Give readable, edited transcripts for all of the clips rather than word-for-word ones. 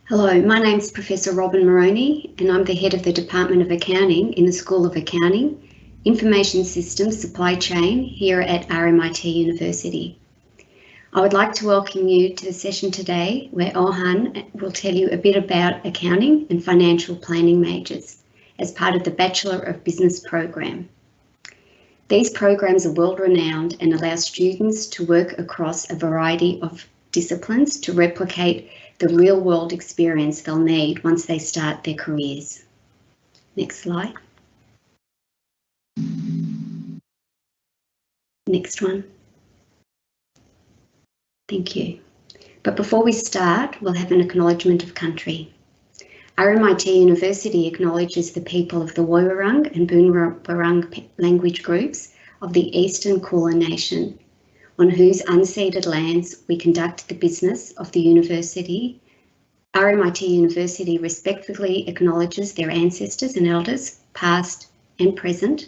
Hello, my name's Professor Robin Moroney and I'm the Head of the Department of Accounting in the School of Accounting, Information Systems Supply Chain here at RMIT University. I would like to welcome you to the session today where Orhan will tell you a bit about accounting and financial planning majors as part of the Bachelor of Business program. These programs are world-renowned and allow students to work across a variety of disciplines to replicate the real-world experience they'll need once they start their careers. Next slide. Next one. Thank you. But before we start, we'll have an acknowledgement of country. RMIT University acknowledges the people of the Woiwurrung and Boonwurrung language groups of the Eastern Kulin Nation, on whose unceded lands we conduct the business of the university. RMIT University respectfully acknowledges their ancestors and elders, past and present.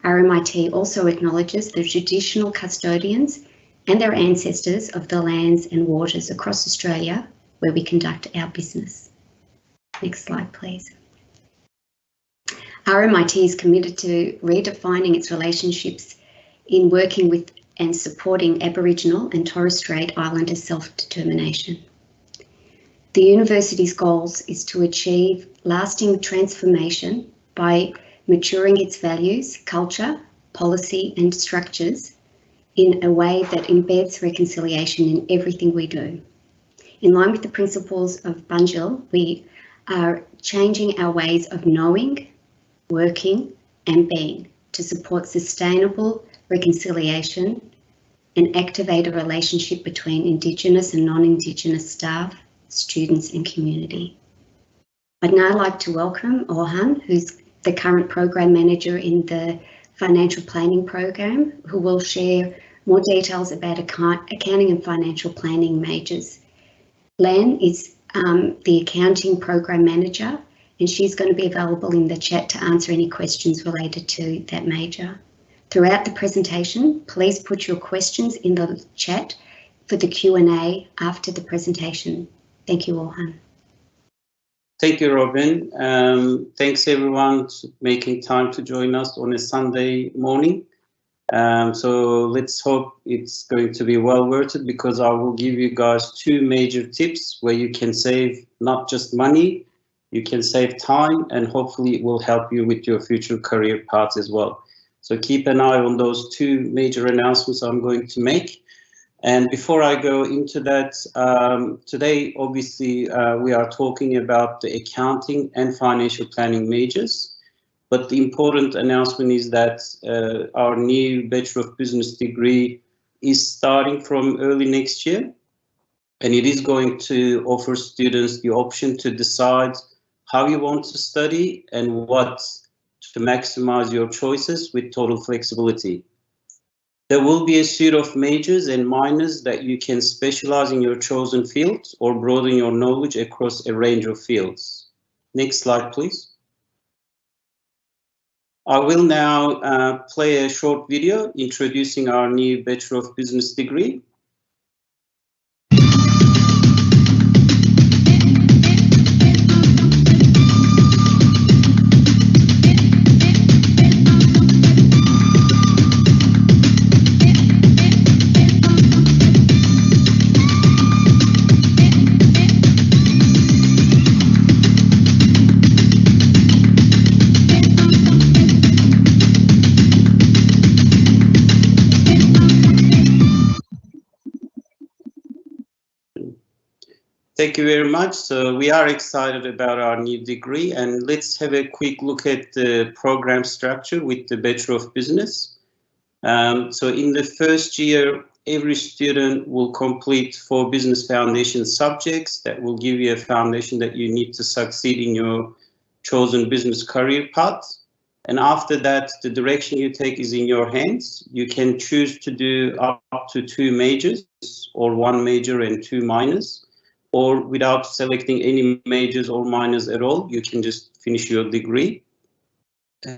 RMIT also acknowledges the traditional custodians and their ancestors of the lands and waters across Australia where we conduct our business. Next slide, please. RMIT is committed to redefining its relationships in working with and supporting Aboriginal and Torres Strait Islander self-determination. The university's goals is to achieve lasting transformation by maturing its values, culture, policy and structures in a way that embeds reconciliation in everything we do. In line with the principles of Bunjil, we are changing our ways of knowing, working and being to support sustainable reconciliation and activate a relationship between Indigenous and non-Indigenous staff, students and community. I'd now like to welcome Orhan, who's the current program manager in the financial planning program, who will share more details about accounting and financial planning majors. Lan is the accounting program manager, and she's going to be available in the chat to answer any questions related to that major. Throughout the presentation, please put your questions in the chat for the Q&A after the presentation. Thank you, Orhan. Thank you, Robin. Thanks everyone for making time to join us on a Sunday morning. So let's hope it's going to be well worth it, because I will give you guys two major tips where you can save not just money, you can save time, and hopefully it will help you with your future career paths as well. So keep an eye on those two major announcements I'm going to make. And before I go into that, today, obviously, we are talking about the accounting and financial planning majors. But the important announcement is that our new Bachelor of Business degree is starting from early next year. And it is going to offer students the option to decide how you want to study and what to maximize your choices with total flexibility. There will be a suite of majors and minors that you can specialize in your chosen field or broaden your knowledge across a range of fields. Next slide, please. I will now play a short video introducing our new Bachelor of Business degree. Thank you very much. So we are excited about our new degree, and let's have a quick look at the program structure with the Bachelor of Business. So in the first year, every student will complete 4 business foundation subjects that will give you a foundation that you need to succeed in your chosen business career path. And after that, the direction you take is in your hands. You can choose to do up to 2 majors or 1 major and 2 minors. Or without selecting any majors or minors at all, you can just finish your degree.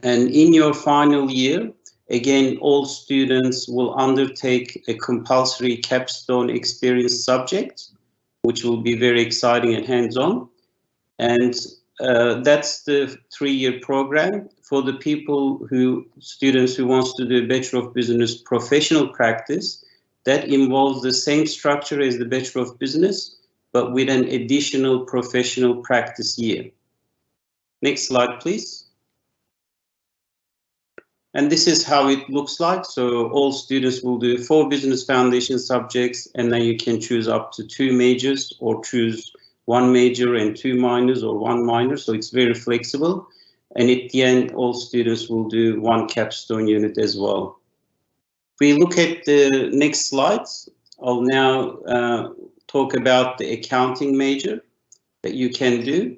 And in your final year, again, all students will undertake a compulsory capstone experience subject which will be very exciting and hands-on. And that's the 3-year program. For the students who wants to do a Bachelor of Business professional practice, that involves the same structure as the Bachelor of Business, but with an additional professional practice year. Next slide, please. And this is how it looks like. So all students will do 4 business foundation subjects, and then you can choose up to 2 majors or choose 1 major and 2 minors or 1 minor. So it's very flexible. And at the end, all students will do 1 capstone unit as well. If we look at the next slides, I'll now talk about the accounting major that you can do.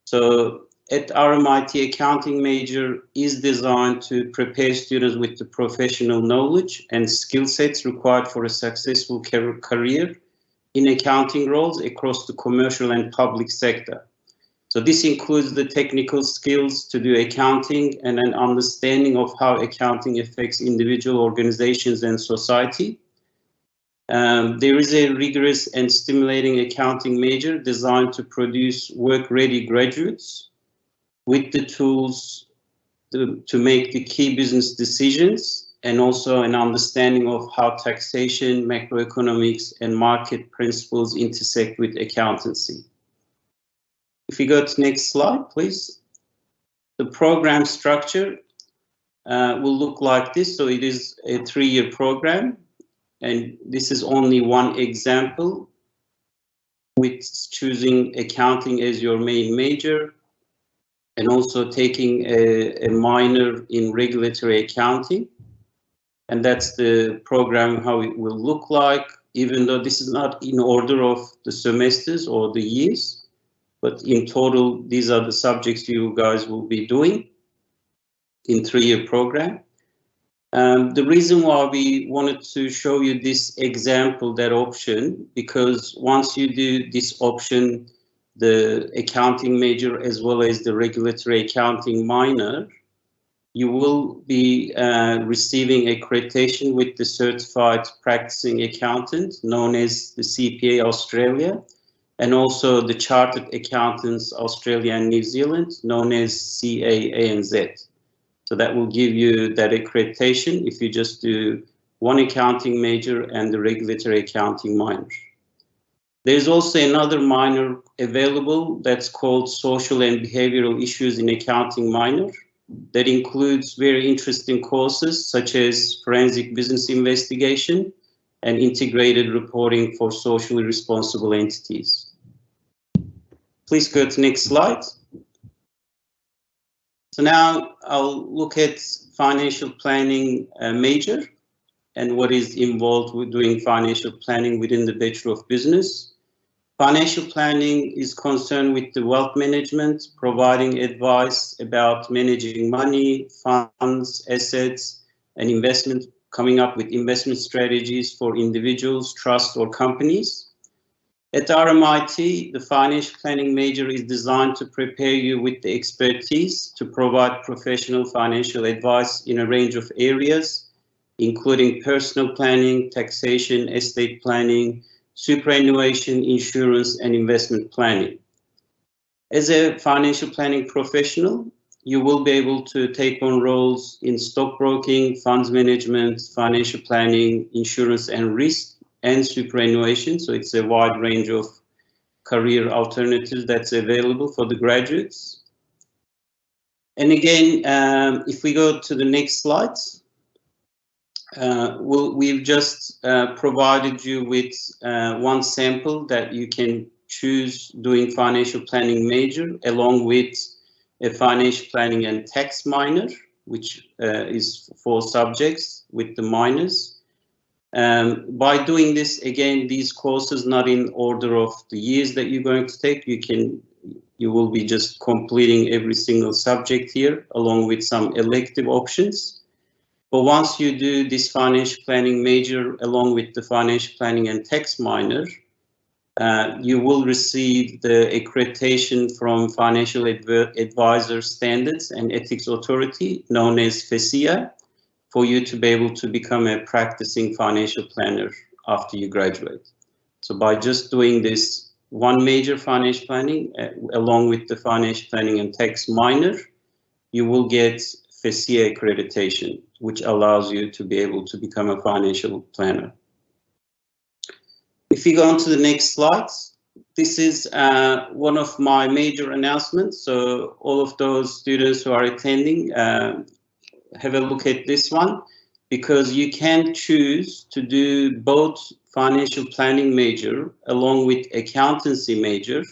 So at RMIT, accounting major is designed to prepare students with the professional knowledge and skill sets required for a successful career in accounting roles across the commercial and public sector. So this includes the technical skills to do accounting and an understanding of how accounting affects individual organizations and society. There is a rigorous and stimulating accounting major designed to produce work-ready graduates with the tools to make the key business decisions, and also an understanding of how taxation, macroeconomics, and market principles intersect with accountancy. If we go to the next slide, please. The program structure will look like this. So it is a 3-year program, and this is only one example with choosing accounting as your main major, and also taking a minor in regulatory accounting. And that's the program, how it will look like, even though this is not in order of the semesters or the years, but in total, these are the subjects you guys will be doing in 3-year program. The reason why we wanted to show you this example, that option, because once you do this option, the accounting major as well as the regulatory accounting minor, you will be receiving accreditation with the Certified Practicing Accountant, known as the CPA Australia, and also the Chartered Accountants Australia and New Zealand, known as CAANZ. So that will give you that accreditation if you just do 1 accounting major and the regulatory accounting minor. There's also another minor available that's called Social and Behavioral Issues in Accounting minor. That includes very interesting courses such as Forensic Business Investigation and Integrated Reporting for Socially Responsible Entities. Please go to the next slide. So now I'll look at financial planning major and what is involved with doing financial planning within the Bachelor of Business. Financial planning is concerned with the wealth management, providing advice about managing money, funds, assets, and investment, coming up with investment strategies for individuals, trusts, or companies. At RMIT, the financial planning major is designed to prepare you with the expertise to provide professional financial advice in a range of areas, including personal planning, taxation, estate planning, superannuation, insurance, and investment planning. As a financial planning professional, you will be able to take on roles in stockbroking, funds management, financial planning, insurance and risk, and superannuation. So it's a wide range of career alternatives that's available for the graduates. And again, if we go to the next slides, we've just provided you with 1 sample that you can choose doing financial planning major, along with a financial planning and tax minor, which is 4 subjects with the minors. By doing this, again, these courses not in order of the years that you're going to take, you will be just completing every single subject here, along with some elective options. But once you do this financial planning major along with the financial planning and tax minor, you will receive the accreditation from Financial Advisor Standards and Ethics Authority, known as FASEA, for you to be able to become a practicing financial planner after you graduate. So by just doing this one major financial planning along with the financial planning and tax minor, you will get FESIA accreditation, which allows you to be able to become a financial planner. If you go on to the next slides, this is one of my major announcements. So all of those students who are attending, have a look at this one, because you can choose to do both financial planning major along with accountancy major,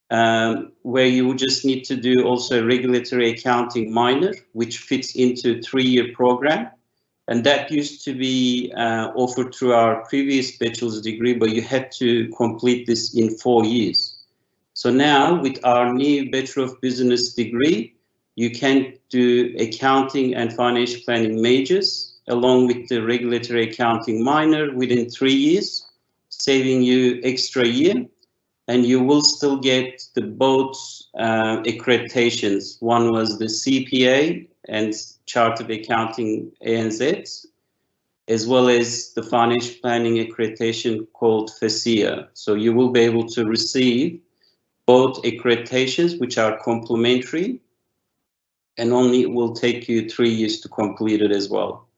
where you would just need to do also regulatory accounting minor, which fits into 3-year program. And that used to be offered through our previous bachelor's degree, but you had to complete this in 4 years. So now with our new Bachelor of Business degree, you can do accounting and financial planning majors along with the regulatory accounting minor within 3 years, saving you extra year. And you will still get the both accreditations. One was the CPA and Chartered Accounting ANZ, as well as the financial planning accreditation called FESIA. So you will be able to receive both accreditations, which are complementary, and only will take you 3 years to complete it as well.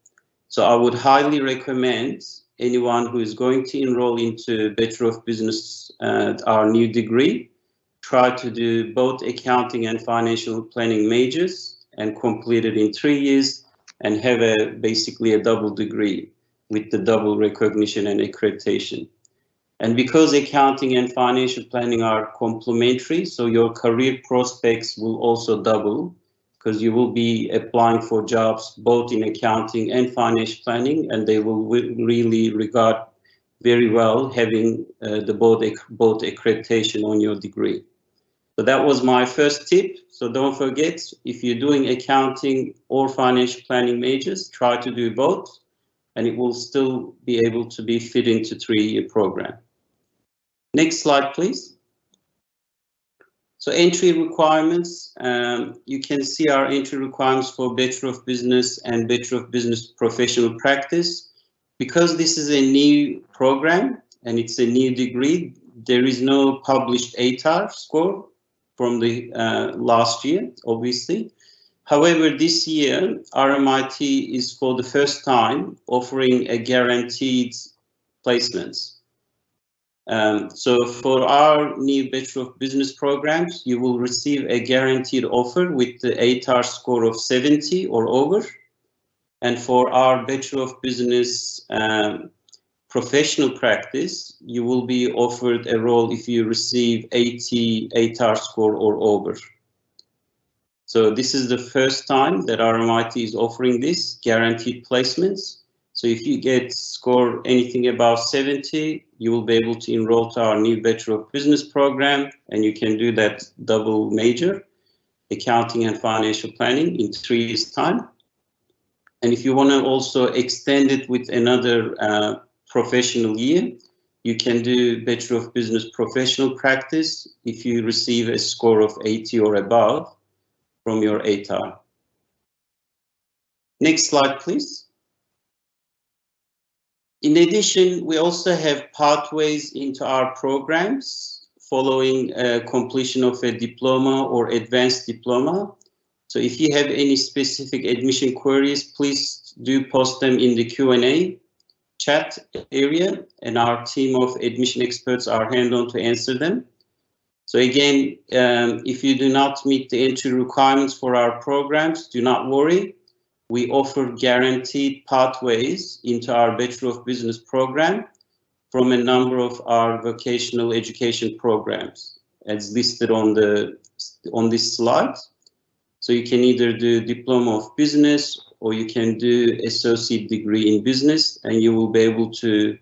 So I would highly recommend anyone who is going to enroll into Bachelor of Business, our new degree, try to do both accounting and financial planning majors and complete it in 3 years and have basically a double degree with the double recognition and accreditation. And because accounting and financial planning are complementary, so your career prospects will also double, because you will be applying for jobs both in accounting and financial planning, and they will really regard very well having the both accreditation on your degree. So that was my first tip. So don't forget, if you're doing accounting or financial planning majors, try to do both, and it will still be able to be fit into 3-year program. Next slide, please. So entry requirements, you can see our entry requirements for Bachelor of Business and Bachelor of Business Professional Practice. Because this is a new program and it's a new degree, there is no published ATAR score from the last year, obviously. However, this year, RMIT is for the first time offering a guaranteed placements. So for our new Bachelor of Business programs, you will receive a guaranteed offer with the ATAR score of 70 or over. And for our Bachelor of Business Professional Practice, you will be offered a role if you receive 80 ATAR score or over. So this is the first time that RMIT is offering this guaranteed placements. So if you get score anything above 70, you will be able to enroll to our new Bachelor of Business program, and you can do that double major, accounting and financial planning, in 3 years' time. And if you want to also extend it with another professional year, you can do Bachelor of Business Professional Practice if you receive a score of 80 or above from your ATAR. Next slide, please. In addition, we also have pathways into our programs following completion of a diploma or advanced diploma. So if you have any specific admission queries, please do post them in the Q&A chat area, and our team of admission experts are hands-on to answer them. So again, if you do not meet the entry requirements for our programs, do not worry. We offer guaranteed pathways into our Bachelor of Business program from a number of our vocational education programs, as listed on this slide. So you can either do Diploma of Business, or you can do Associate Degree in Business, and you will be able to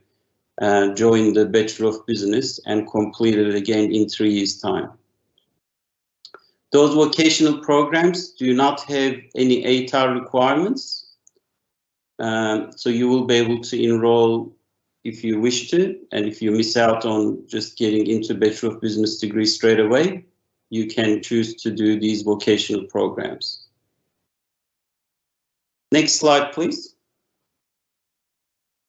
join the Bachelor of Business and complete it again in 3 years' time. Those vocational programs do not have any ATAR requirements, so you will be able to enroll if you wish to, and if you miss out on just getting into Bachelor of Business degree straight away, you can choose to do these vocational programs. Next slide, please.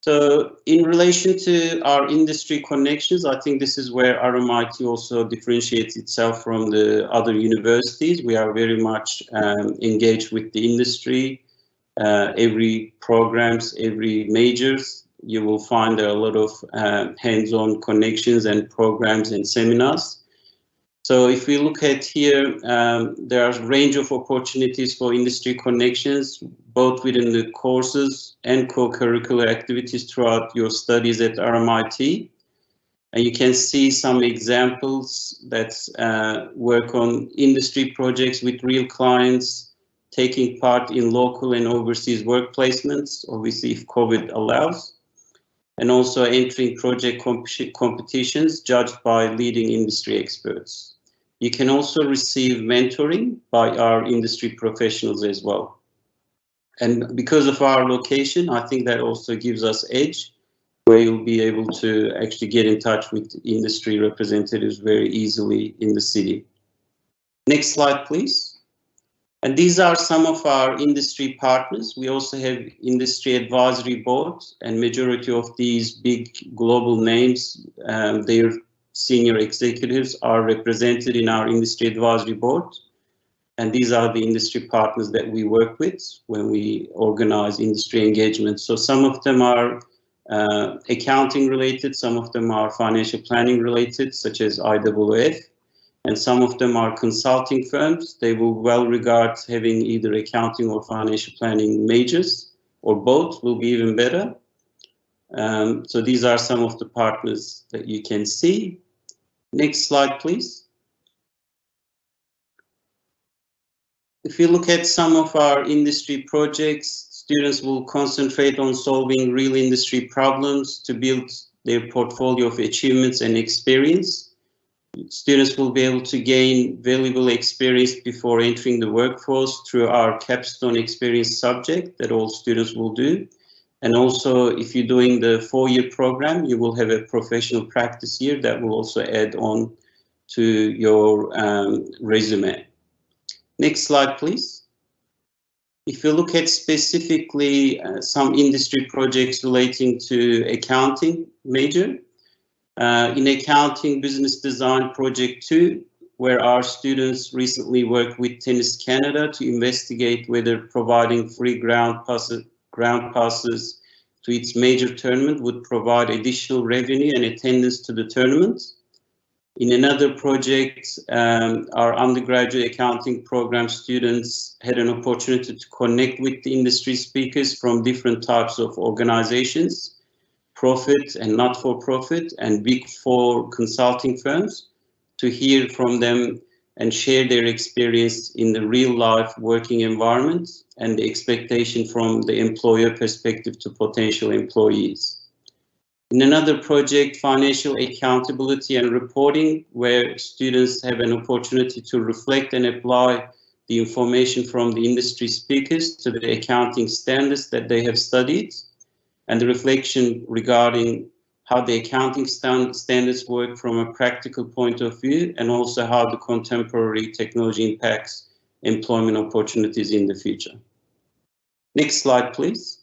So in relation to our industry connections, I think this is where RMIT also differentiates itself from the other universities. We are very much engaged with the industry. Every programs, every majors, you will find there are a lot of hands-on connections and programs and seminars. So if we look at here, there are a range of opportunities for industry connections, both within the courses and co-curricular activities throughout your studies at RMIT. And you can see some examples that work on industry projects with real clients, taking part in local and overseas work placements, obviously if COVID allows, and also entering project competitions judged by leading industry experts. You can also receive mentoring by our industry professionals as well. And because of our location, I think that also gives us edge, where you'll be able to actually get in touch with industry representatives very easily in the city. Next slide, please. And these are some of our industry partners. We also have industry advisory boards, and majority of these big global names, their senior executives are represented in our industry advisory board. And these are the industry partners that we work with when we organize industry engagement. So some of them are accounting related, some of them are financial planning related, such as IWF, and some of them are consulting firms. They will well regard having either accounting or financial planning majors, or both will be even better. So these are some of the partners that you can see. Next slide, please. If you look at some of our industry projects, students will concentrate on solving real industry problems to build their portfolio of achievements and experience. Students will be able to gain valuable experience before entering the workforce through our capstone experience subject that all students will do. And also, if you're doing the 4-year program, you will have a professional practice year that will also add on to your resume. Next slide, please. If you look at specifically some industry projects relating to accounting major, in accounting business design project 2, where our students recently worked with Tennis Canada to investigate whether providing free ground passes to its major tournament would provide additional revenue and attendance to the tournament. In another project, our undergraduate accounting program students had an opportunity to connect with the industry speakers from different types of organizations, profit and not-for-profit, and Big Four consulting firms, to hear from them and share their experience in the real-life working environment and the expectation from the employer perspective to potential employees. In another project, financial accountability and reporting, where students have an opportunity to reflect and apply the information from the industry speakers to the accounting standards that they have studied, and the reflection regarding how the accounting standards work from a practical point of view, and also how the contemporary technology impacts employment opportunities in the future. Next slide, please.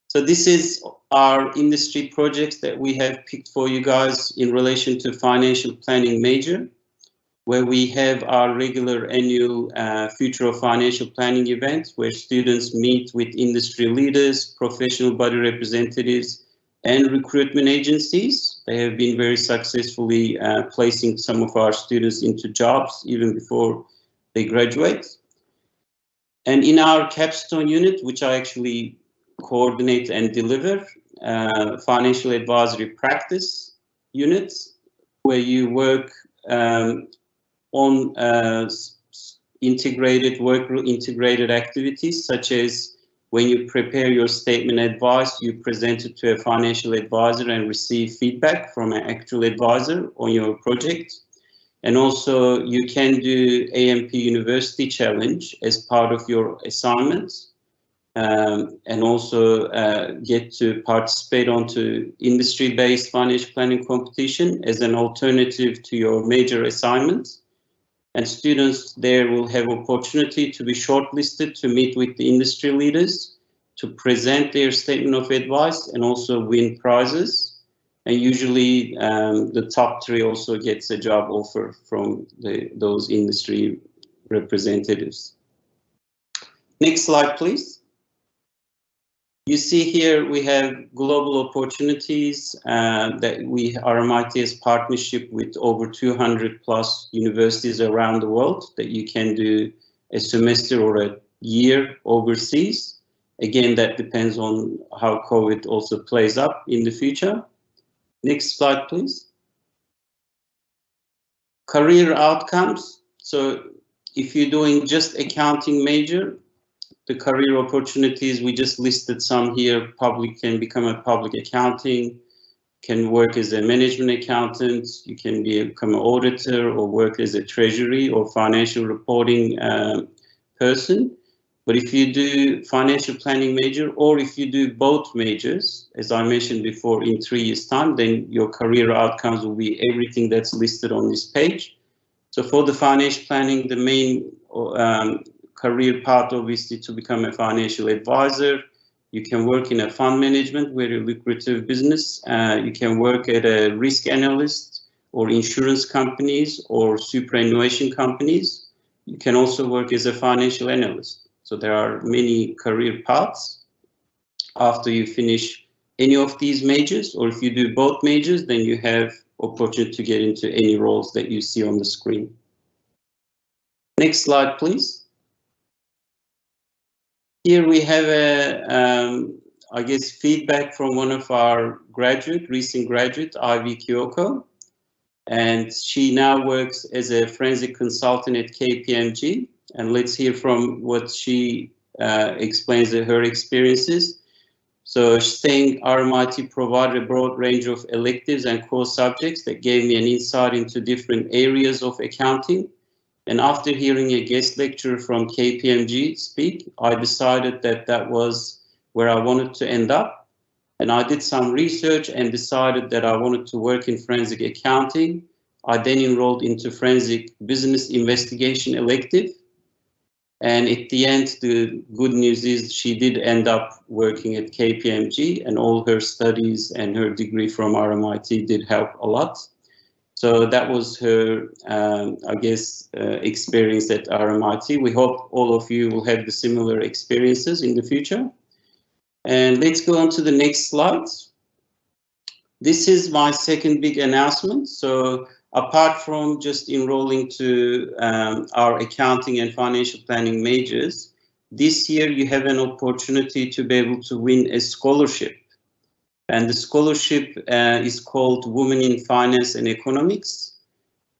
So this is our industry projects that we have picked for you guys in relation to financial planning major, where we have our regular annual Future of Financial Planning event, where students meet with industry leaders, professional body representatives, and recruitment agencies. They have been very successfully placing some of our students into jobs even before they graduate. And in our capstone unit, which I actually coordinate and deliver, financial advisory practice units, where you work on integrated activities, such as when you prepare your statement advice, you present it to a financial advisor and receive feedback from an actual advisor on your project. And also you can do AMP University Challenge as part of your assignments, and also get to participate onto industry-based financial planning competition as an alternative to your major assignments. And students there will have opportunity to be shortlisted to meet with the industry leaders to present their statement of advice and also win prizes. And usually the top 3 also gets a job offer from those industry representatives. Next slide, please. You see here we have global opportunities that RMIT has partnership with over 200 plus universities around the world that you can do a semester or a year overseas. Again, that depends on how COVID also plays up in the future. Next slide, please. Career outcomes. So if you're doing just accounting major, the career opportunities, we just listed some here. Public can become a public accounting, can work as a management accountant, you can become an auditor or work as a treasury or financial reporting person. But if you do financial planning major, or if you do both majors, as I mentioned before, in 3 years' time, then your career outcomes will be everything that's listed on this page. So for the financial planning, the main career path, obviously, to become a financial advisor. You can work in a fund management, very lucrative business. You can work at a risk analyst or insurance companies or superannuation companies. You can also work as a financial analyst. So there are many career paths after you finish any of these majors, or if you do both majors, then you have opportunity to get into any roles that you see on the screen. Next slide, please. Here we have I guess, feedback from one of our recent graduate, Ivy Kyoko. And she now works as a forensic consultant at KPMG. And let's hear from what she explains her experiences. So she's saying RMIT provided a broad range of electives and core subjects that gave me an insight into different areas of accounting. And after hearing a guest lecture from KPMG speak, I decided that that was where I wanted to end up. And I did some research and decided that I wanted to work in forensic accounting. I then enrolled into forensic business investigation elective. And at the end, the good news is she did end up working at KPMG, and all her studies and her degree from RMIT did help a lot. So that was her, I guess, experience at RMIT. We hope all of you will have the similar experiences in the future. And let's go on to the next slide. This is my second big announcement. So apart from just enrolling to our accounting and financial planning majors, this year you have an opportunity to be able to win a scholarship. And the scholarship is called Women in Finance and Economics.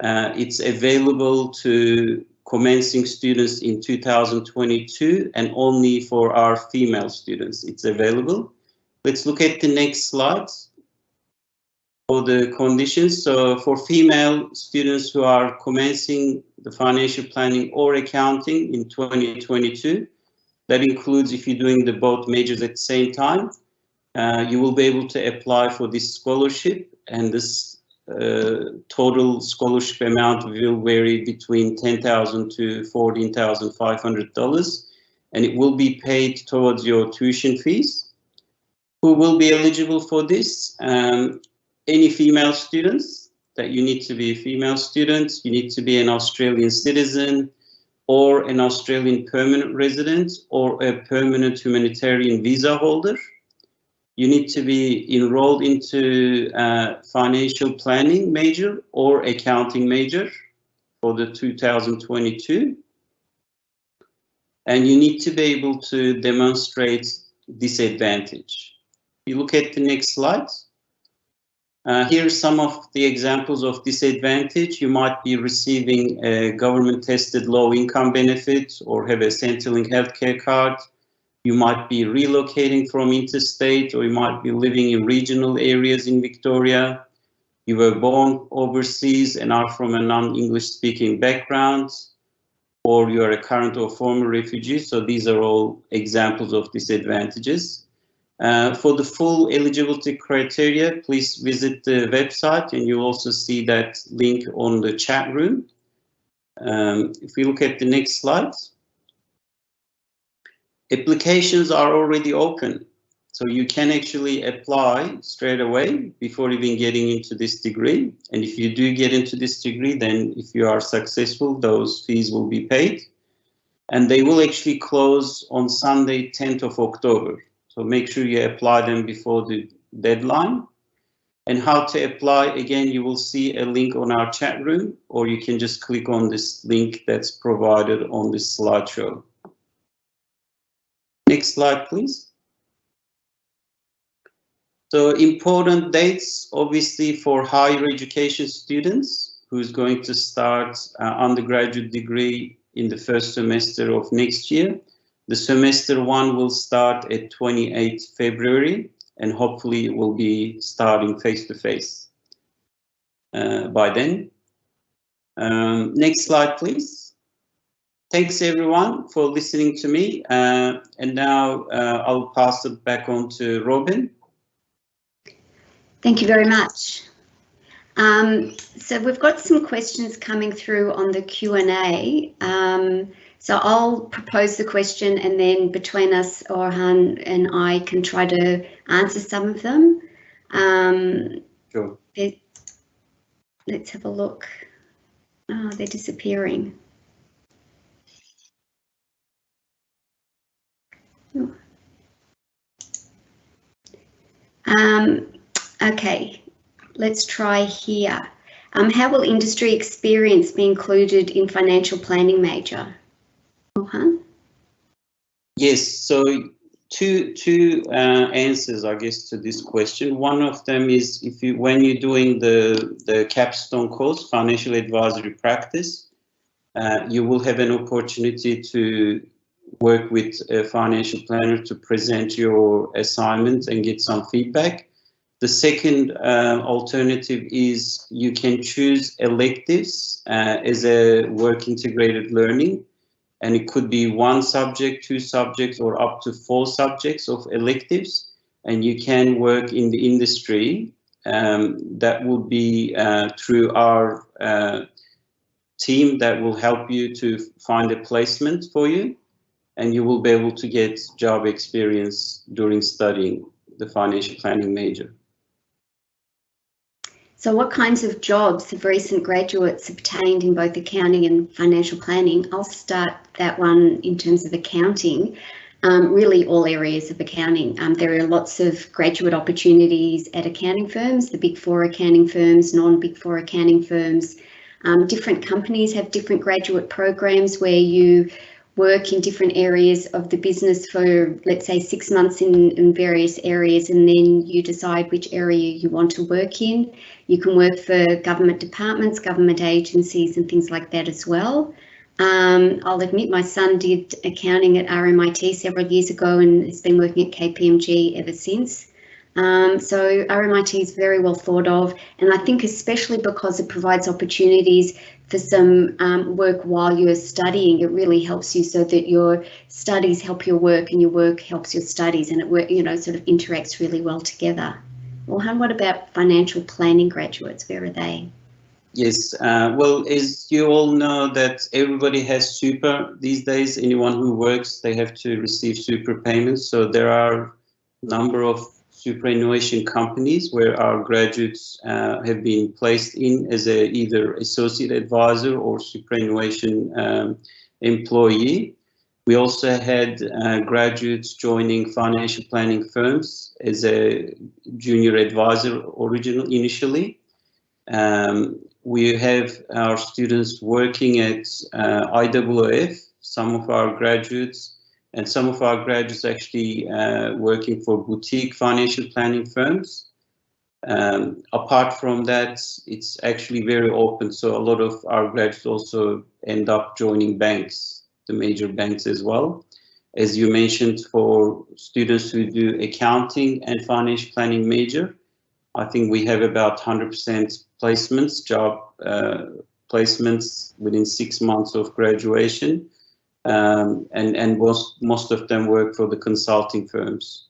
It's available to commencing students in 2022 and only for our female students it's available. Let's look at the next slide for the conditions. So for female students who are commencing the financial planning or accounting in 2022, that includes if you're doing the both majors at the same time, you will be able to apply for this scholarship, and this total scholarship amount will vary between $10,000 to $14,500, and it will be paid towards your tuition fees. Who will be eligible for this? Any female students, that you need to be a female student, you need to be an Australian citizen or an Australian permanent resident or a permanent humanitarian visa holder. You need to be enrolled into financial planning major or accounting major for the 2022. And you need to be able to demonstrate disadvantage. If you look at the next slide, here are some of the examples of disadvantage. You might be receiving a government tested low income benefit or have a Centrelink healthcare card. You might be relocating from interstate, or you might be living in regional areas in Victoria. You were born overseas and are from a non-English speaking background, or you are a current or former refugee. So these are all examples of disadvantages. For the full eligibility criteria, please visit the website and you'll also see that link on the chat room. If we look at the next slide. Applications are already open, so you can actually apply straight away before even getting into this degree. And if you do get into this degree, then if you are successful, those fees will be paid. And they will actually close on Sunday, 10th of October. So make sure you apply them before the deadline. And how to apply, again, you will see a link on our chat room, or you can just click on this link that's provided on this slideshow. Next slide, please. So important dates, obviously, for higher education students who's going to start undergraduate degree in the first semester of next year. The semester 1 will start at 28th February, and hopefully it will be starting face-to-face by then. Next slide, please. Thanks everyone for listening to me. And now I'll pass it back on to Robin. Thank you very much. So we've got some questions coming through on the Q&A. So I'll propose the question, and then between us, Orhan and I can try to answer some of them. Sure. Let's have a look. Oh, they're disappearing. Oh. Okay, let's try here. How will industry experience be included in financial planning major? Orhan? Yes, so two answers, I guess, to this question. One of them is when you're doing the capstone course, financial advisory practice, you will have an opportunity to work with a financial planner to present your assignments and get some feedback. The second alternative is you can choose electives as a work integrated learning, and it could be 1 subject, 2 subjects, or up to 4 subjects of electives, and you can work in the industry. That would be through our team that will help you to find a placement for you, and you will be able to get job experience during studying the financial planning major. So what kinds of jobs have recent graduates obtained in both accounting and financial planning? I'll start that one in terms of accounting. Really all areas of accounting. There are lots of graduate opportunities at accounting firms, the Big Four accounting firms, non-Big Four accounting firms. Different companies have different graduate programs where you work in different areas of the business for, let's say, 6 months in various areas, and then you decide which area you want to work in. You can work for government departments, government agencies, and things like that as well. I'll admit my son did accounting at RMIT several years ago and has been working at KPMG ever since. So RMIT is very well thought of, and I think especially because it provides opportunities for some work while you're studying, it really helps you so that your studies help your work and your work helps your studies, and it sort of interacts really well together. Orhan, what about financial planning graduates? Where are they? Yes, well, as you all know that everybody has super these days. Anyone who works, they have to receive super payments. So there are a number of superannuation companies where our graduates have been placed in as either associate advisor or superannuation employee. We also had graduates joining financial planning firms as a junior advisor initially. We have our students working at IWF, some of our graduates, and some of our graduates actually working for boutique financial planning firms. Apart from that, it's actually very open. So a lot of our graduates also end up joining banks, the major banks as well. As you mentioned, for students who do accounting and financial planning major, I think we have about 100% placements, job placements within 6 months of graduation. And most of them work for the consulting firms.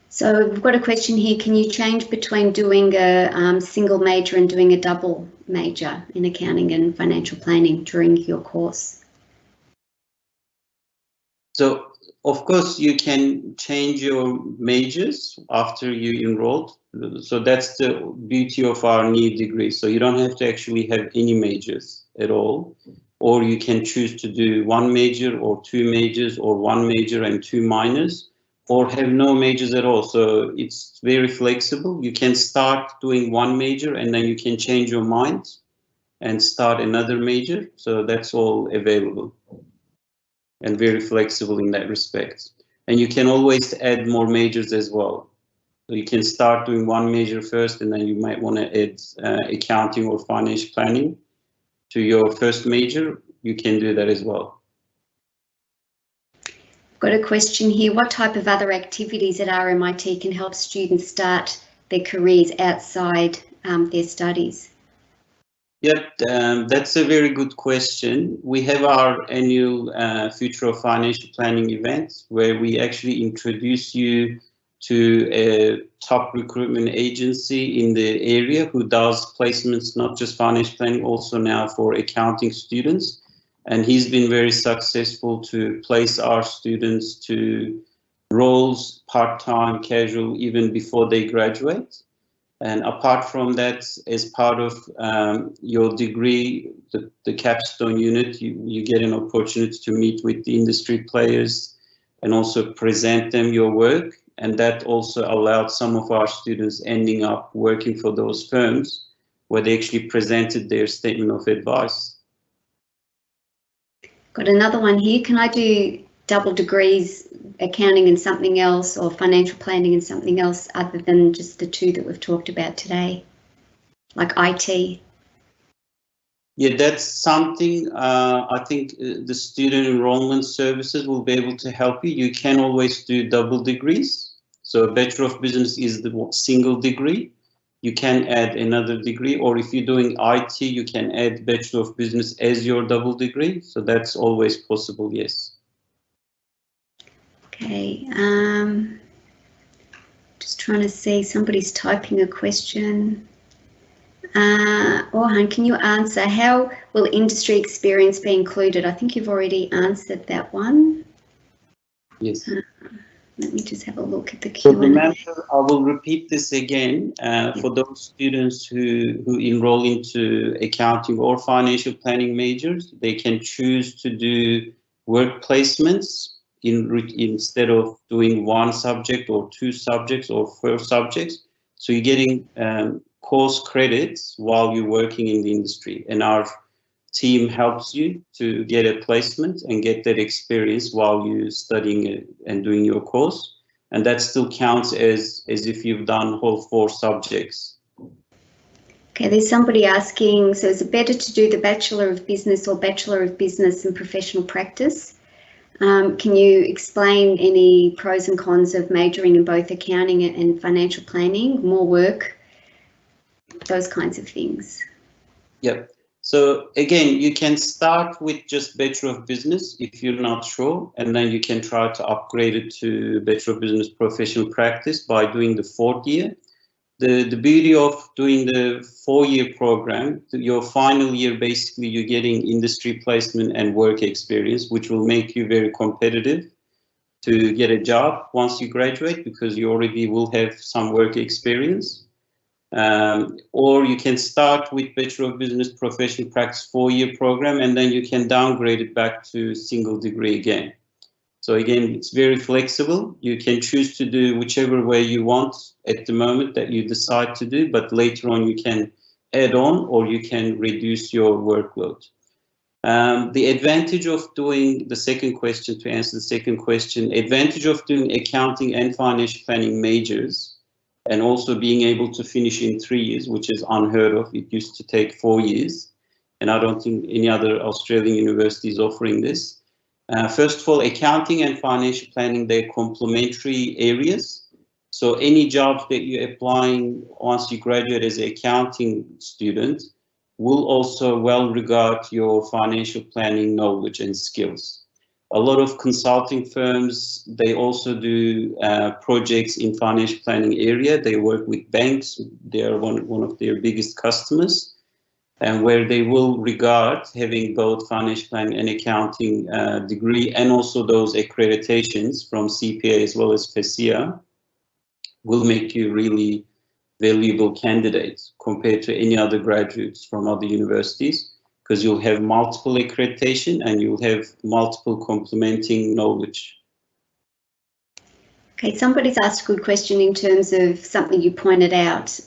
So we've got a question here. Can you change between doing a single major and doing a double major in accounting and financial planning during your course? So, of course, you can change your majors after you enrolled. So that's the beauty of our new degree. So you don't have to actually have any majors at all. Or you can choose to do one major or two majors or one major and two minors, or have no majors at all. So it's very flexible. You can start doing one major and then you can change your mind and start another major. So that's all available and very flexible in that respect. And you can always add more majors as well. So you can start doing one major first, and then you might want to add accounting or financial planning to your first major. You can do that as well. Got a question here. What type of other activities at RMIT can help students start their careers outside their studies? Yep, that's a very good question. We have our annual Future of Financial Planning event where we actually introduce you to a top recruitment agency in the area who does placements, not just financial planning, also now for accounting students. And he's been very successful to place our students to roles, part-time, casual, even before they graduate. And apart from that, as part of your degree, the capstone unit, you get an opportunity to meet with the industry players and also present them your work. And that also allowed some of our students ending up working for those firms where they actually presented their statement of advice. Got another one here. Can I do double degrees, accounting and something else, or financial planning and something else other than just the two that we've talked about today, like IT? Yeah, that's something I think the student enrollment services will be able to help you. You can always do double degrees. So Bachelor of Business is the single degree. You can add another degree, or if you're doing IT, you can add Bachelor of Business as your double degree. So that's always possible, yes. Okay, just trying to see, somebody's typing a question. Orhan, can you answer, how will industry experience be included? I think you've already answered that one. Yes. Let me just have a look at the Q&A. So remember, I will repeat this again for those students who enroll into accounting or financial planning majors. They can choose to do work placements instead of doing one subject or two subjects or four subjects. So you're getting course credits while you're working in the industry, and our team helps you to get a placement and get that experience while you're studying and doing your course. And that still counts as if you've done whole 4 subjects. Okay, there's somebody asking, so is it better to do the Bachelor of Business or Bachelor of Business and Professional Practice? Can you explain any pros and cons of majoring in both accounting and financial planning, more work, those kinds of things? Yep. So again, you can start with just Bachelor of Business if you're not sure, and then you can try to upgrade it to Bachelor of Business Professional Practice by doing the 4th year. The beauty of doing the 4-year program, your final year, basically you're getting industry placement and work experience, which will make you very competitive to get a job once you graduate, because you already will have some work experience. Or you can start with Bachelor of Business Professional Practice 4-year program, and then you can downgrade it back to single degree again. So again, it's very flexible. You can choose to do whichever way you want at the moment that you decide to do, but later on you can add on or you can reduce your workload. The advantage of doing the second question, to answer the second question, advantage of doing accounting and financial planning majors and also being able to finish in 3 years, which is unheard of. It used to take 4 years, and I don't think any other Australian university is offering this. First of all, accounting and financial planning, they're complementary areas. So any jobs that you're applying once you graduate as an accounting student will also well regard your financial planning knowledge and skills. A lot of consulting firms, they also do projects in financial planning area. They work with banks. They are one of their biggest customers. and where they will regard having both financial planning and accounting degree and also those accreditations from CPA as well as FESIA will make you really valuable candidates compared to any other graduates from other universities, because you'll have multiple accreditation and you'll have multiple complementing knowledge. Okay, somebody's asked a good question in terms of something you pointed out,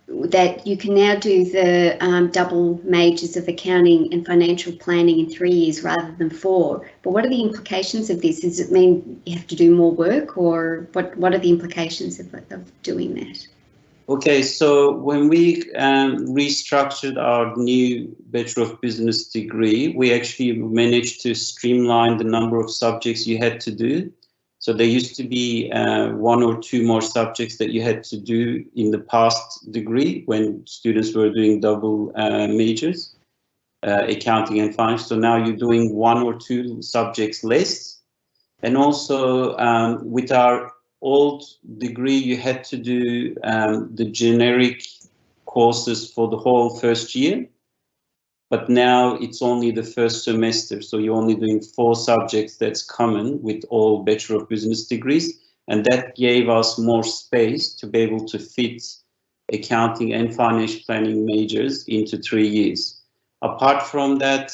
that you can now do the double majors of accounting and financial planning in 3 years rather than 4. But what are the implications of this? Does it mean you have to do more work, or what are the implications of doing that? Okay, so when we restructured our new Bachelor of Business degree, we actually managed to streamline the number of subjects you had to do. So there used to be 1 or 2 more subjects that you had to do in the past degree when students were doing double majors, accounting and finance. So now you're doing 1 or 2 subjects less. And also with our old degree, you had to do the generic courses for the whole first year. But now it's only the first semester, so you're only doing 4 subjects that's common with all Bachelor of Business degrees, and that gave us more space to be able to fit accounting and financial planning majors into 3 years. Apart from that,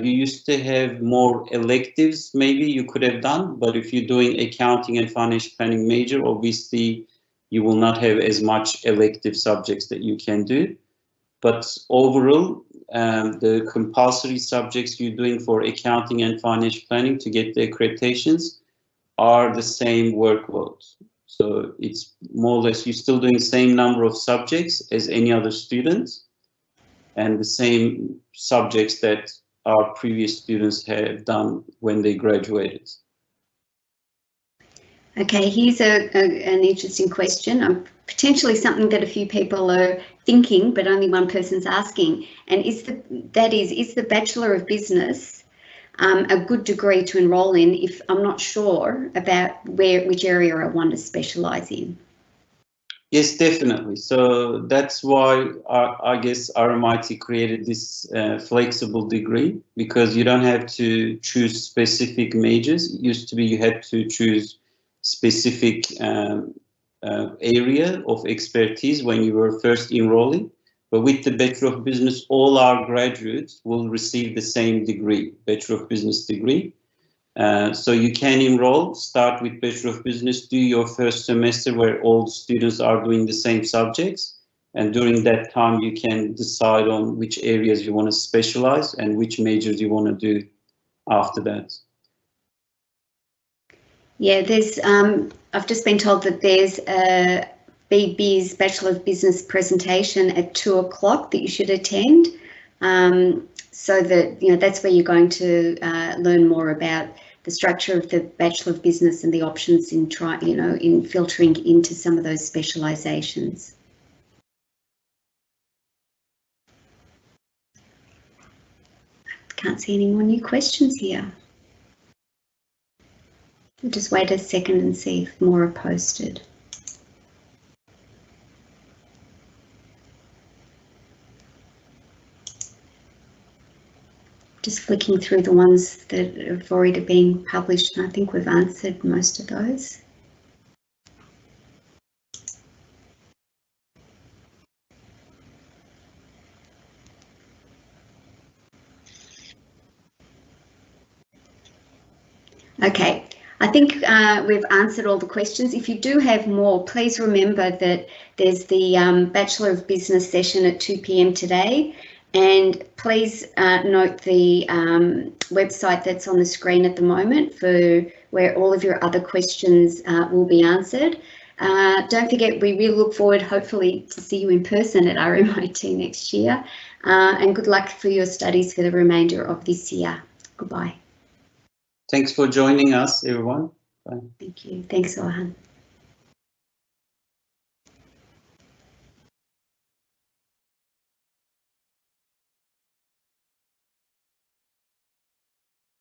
you used to have more electives maybe you could have done, but if you're doing accounting and financial planning major, obviously you will not have as much elective subjects that you can do. But overall, the compulsory subjects you're doing for accounting and financial planning to get the accreditations are the same workload. So it's more or less, you're still doing the same number of subjects as any other student, and the same subjects that our previous students have done when they graduated. Okay, here's an interesting question. Potentially something that a few people are thinking, but only one person's asking. And is the Bachelor of Business a good degree to enrol in if I'm not sure about which area I want to specialise in? Yes, definitely. So that's why I guess RMIT created this flexible degree, because you don't have to choose specific majors. It used to be you had to choose specific area of expertise when you were first enrolling. But with the Bachelor of Business, all our graduates will receive the same degree, Bachelor of Business degree. So you can enroll, start with Bachelor of Business, do your first semester where all the students are doing the same subjects. And during that time, you can decide on which areas you want to specialize and which majors you want to do after that. Yeah, there's. I've just been told that there's a BB's Bachelor of Business presentation at 2 o'clock that you should attend. So that that's where you're going to learn more about the structure of the Bachelor of Business and the options in in filtering into some of those specialisations. Can't see any more new questions here. We'll just wait a second and see if more are posted. Just flicking through the ones that have already been published, and I think we've answered most of those. Okay, I think we've answered all the questions. If you do have more, please remember that there's the Bachelor of Business session at 2 p.m. today. And please note the website that's on the screen at the moment for where all of your other questions will be answered. Don't forget, we really look forward, hopefully, to see you in person at RMIT next year. And good luck for your studies for the remainder of this year. Goodbye. Thanks for joining us, everyone. Bye. Thank you. Thanks, Orhan.